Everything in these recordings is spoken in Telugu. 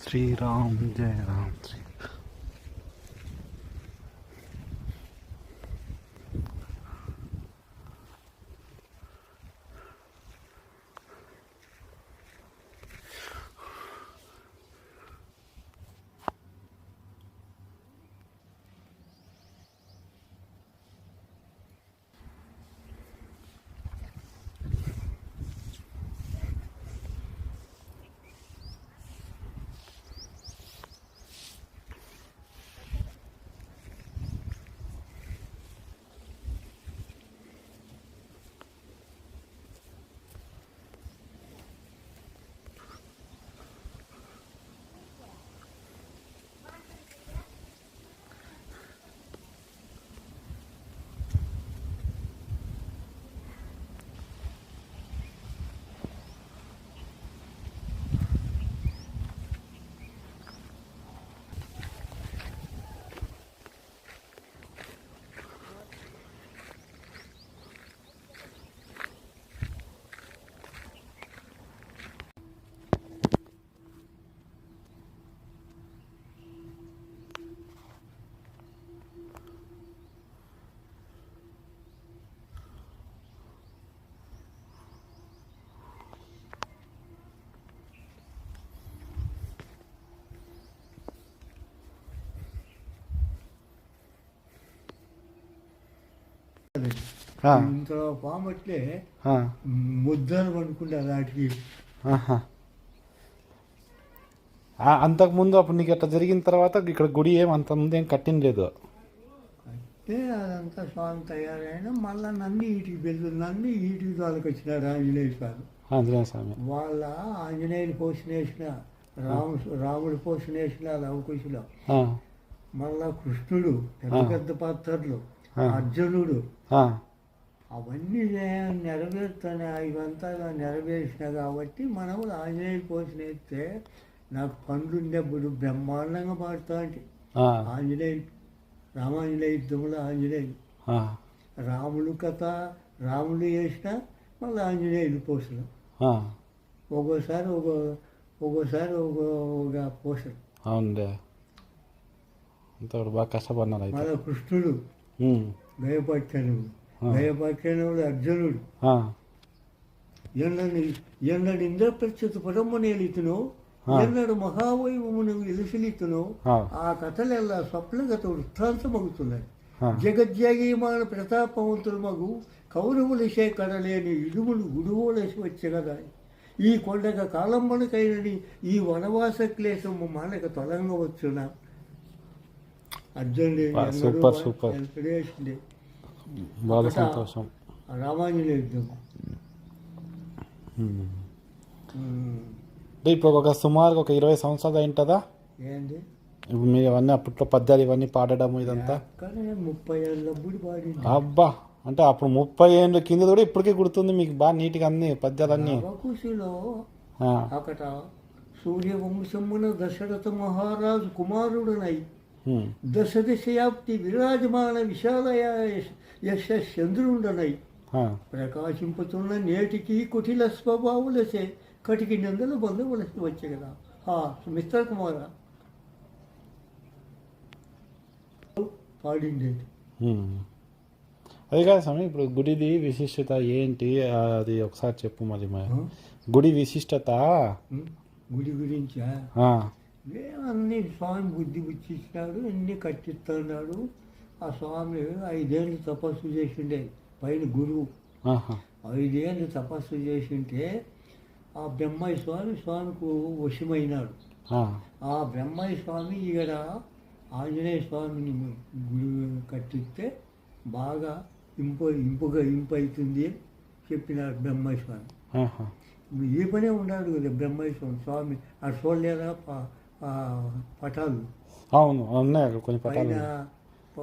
శ్రీరామ్ జయ రామ్ శ్రీ. ఇంత పామట్లే ముద్దలు అనుకుంటారు వాటికి. అంతకుముందు అప్పుడు నీకు అట్లా జరిగిన తర్వాత ఇక్కడ గుడి అంత ముందు ఏం కట్టింది అంటే అదంతా స్వామి తయారైన మళ్ళీ నన్ను వీటికి నన్ను వీటికి వాళ్ళకి వచ్చినారు ఆంజనేయ స్వామి. ఆంజనేయ స్వామి వాళ్ళ ఆంజనేయులు పోషణ వేసిన రాముడు పోషణ వేసిన లవకుశలో మళ్ళా కృష్ణుడు పెద్ద పెద్ద పాత్రలు, అర్జునుడు, అవన్నీ నెరవేరుతాను. ఇవంతా నెరవేర్చిన కాబట్టి మనం ఆంజనేయ పోషణ వేస్తే నాకు పండ్లు ఉండేప్పుడు బ్రహ్మాండంగా పాడుతా అంటే ఆంజనేయులు రామాంజనేయ యుద్ధంలో ఆంజనేయులు రాముడు కథ రాముడు చేసిన మళ్ళీ ఆంజనేయులు పోషణ ఒక్కోసారి ఒక పోషణ. అవునులే, బాగా కష్టపడినారు. మళ్ళీ కృష్ణుడు భయపక్షణుడు అర్జునుడు ఎన్నడు ఇంద్రప్రచ్యుత పరమ్మనేలితును ఎన్నడు మహావైభవమును ఎలుసలితును ఆ కథలెల్లా స్వప్నగత వృత్తాంతమగుతున్నాయి. జగజ్జగీమాన ప్రతాపవంతులు మగు కౌరవులసే కడలేని ఇడుములు గుడువులసి వచ్చే కదా ఈ కొండగ కాలంబనకైనని ఈ వనవాస క్లేశము మానక తొలంగవచ్చునా. సంతోషం. రామాంజనేయ యుద్ధం ఇప్పుడు ఒక సుమారు ఒక 20 సంవత్సరాలు అయింటుందా? ఏంటి ఇప్పుడు మీరు అవన్నీ అప్పట్లో పద్యాలు ఇవన్నీ పాడడం ఇదంతా 30 ఏళ్ళ పాడి. అబ్బా, అంటే అప్పుడు 30 ఏళ్ళ కింద కూడా ఇప్పటికే గుర్తుంది మీకు బాగా నీట్గా అన్ని పద్యాలన్నీ. ఖుషిలో అక్కడ సూర్యవంశమున దశరథ మహారాజు కుమారుడునై దశ దిశయాప్తి విరాజమాన విశాలయ యశ చంద్రుండనై ప్రకాశింపుతున్న నేటికి కుటిల స్వభావులసే కటికి నిందలు బంధువులసి వచ్చే కదా మిస్టర్ కుమార పాడింది. అది కాదు స్వామి, ఇప్పుడు గుడిది విశిష్టత ఏంటి అది ఒకసారి చెప్పు. మళ్ళీ గుడి విశిష్టత గుడి గురించా? అన్నీ స్వామి బుద్ధి ఇచ్చినాడు, అన్నీ కట్టిస్తున్నాడు. ఆ స్వామి 5 ఏళ్ళు తపస్సు చేసిండే పైన గురువు 5 ఏళ్ళు తపస్సు చేసింటే ఆ బ్రహ్మయ్య స్వామికి వశమైనాడు. ఆ బ్రహ్మయ్య స్వామి ఇక్కడ ఆంజనేయ స్వామిని గుడి కట్టిస్తే బాగా ఇంపవుతుంది చెప్పినాడు బ్రహ్మయ్య స్వామి. ఈ పనే ఉన్నాడు కదా బ్రహ్మయ్య స్వామి. అది చూడలేదా పటాలు? అవును, ఉన్నాయి కొన్ని పటాలు.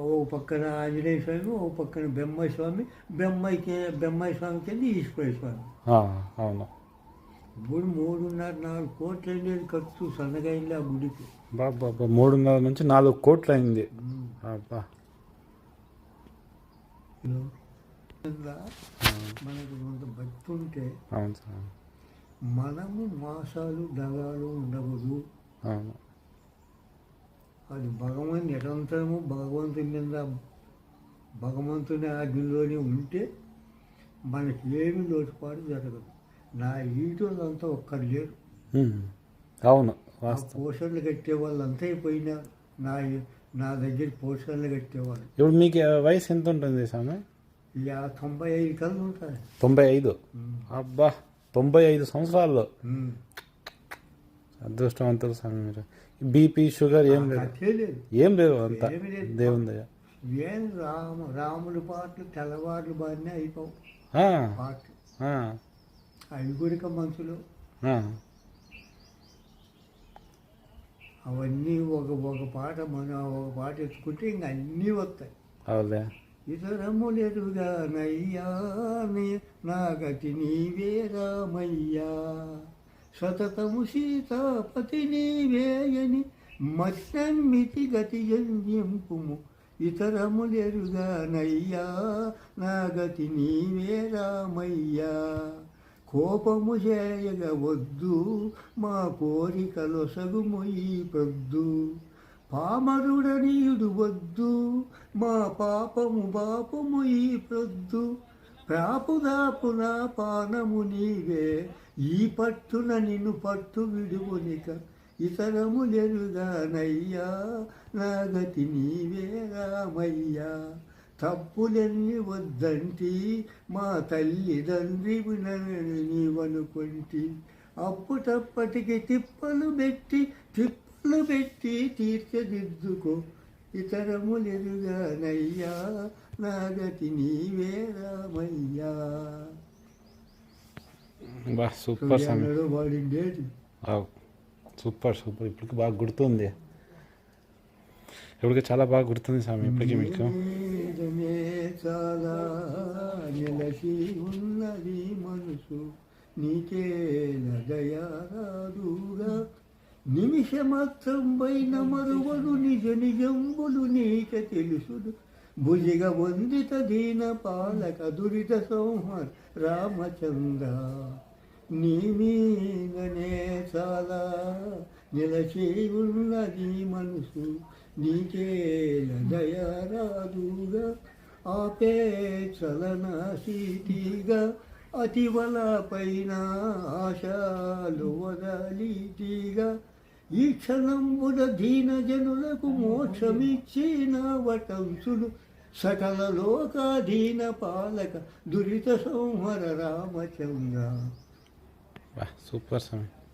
ఓ పక్కన ఆంజనేయ స్వామి, ఓ పక్కన బ్రహ్మయ్య స్వామి, బ్రహ్మయ్య స్వామి కింద ఈశ్వర స్వామి. అవును. ఇప్పుడు 3.5-4 కోట్లు అయింది ఖర్చు సన్నగా అయింది ఆ గుడికి. బాబా, 3.5 నుంచి 4 కోట్లు అయింది. మనకు కొంత భక్తి ఉంటే మనము మాసాలు దగాలు ఉండకూడదు. అవును. అది నిరంతరము భగవంతుని మీద భగవంతుని ఆజ్ఞలోనే ఉంటే మనకి ఏమి లోటుపాటు జరగదు. నా ఈటోళ్ళంతా ఒక్కరు లేరు. అవును, ఆ వాస్తవం. పోషణలు కట్టే వాళ్ళంతా అయిపోయినారు. నా దగ్గర పోషణలు కట్టేవాళ్ళు. ఇప్పుడు మీకు వయసు ఎంత ఉంటుంది స్వామి? 95 కళ్ళు ఉంటాయి. 95. అబ్బా, 95 సంవత్సరాల్లో అదృష్టవంతులు స్వామి మీరు. బీపీ షుగర్ ఏం లేదు? కట్టే లేదు, ఏం లేదు, అంతా ఏమీ లేదు. దేవుని దయ. ఏం రాముడి పాటలు తెల్లవారులు బాగానే అయిపోవు. పాటలు అవి కూడా మనసులో అవన్నీ ఒక పాట ఒక పాట ఎత్తుకుంటే ఇంక అన్నీ వస్తాయి. అవులే. ఇతరములెరుగా నయ్యా నా గతి నీవే రామయ్యా, సతతము సీతాపతి నీవేయని మత్సమ్మితి గతి జంపుము. ఇతరములెరుగా నయ్యా నా గతి నీవే రామయ్యా, కోపము చేయగవద్దు మా కోరికలొసగుము ఈ పొద్దు, పామరుడనీయుడు వద్దు మా పాపము బాపము ఈ ప్రొద్దు, ప్రాపుదాపున పానము నీవే ఈ పట్టున నిన్ను పట్టు విడువునిక, ఇతరములెరుగా నయ్యా నా గతి నీవే రామయ్యా, తప్పులన్నీ వద్దంటి మా తల్లిదండ్రి నీవనుకొంటి, అప్పుటప్పటికి తిప్పలు పెట్టి తీర్చదిద్దుకో, ఇతరములెరుగా నయ్యా నా గతి నీవే రామయ్యా. బా సూపర్ స్వామి. వాడిండేది సూపర్. ఇప్పటికి బాగా గుర్తుంది. ఇప్పటికి చాలా బాగా గుర్తుంది స్వామి. ఇప్పటికి మీకు చాలా నిలసి ఉన్నది మనసు నీకే దయారాదుగా, నిమిషమాత్రం పైన మరువడు నిజ నిజంబులు నీక తెలుసుడు, భుజిగ వందిత దీన పాలక దురిత సంహార రామచంద్ర, నీ మీదనే చాలా నిలచి ఉన్నది మనసు నీకే దయారాదుగా, ఆపే చలనాశీతిగా అతివల పైన ఆశాలు వదలిటిగా, ఈ క్షణంబున దీన జనులకు మోక్షమిచ్చిన వటంసులు, సకల లోకాధీన పాలక దురిత సంహర రామచంద్ర. సూపర్ స్వామి.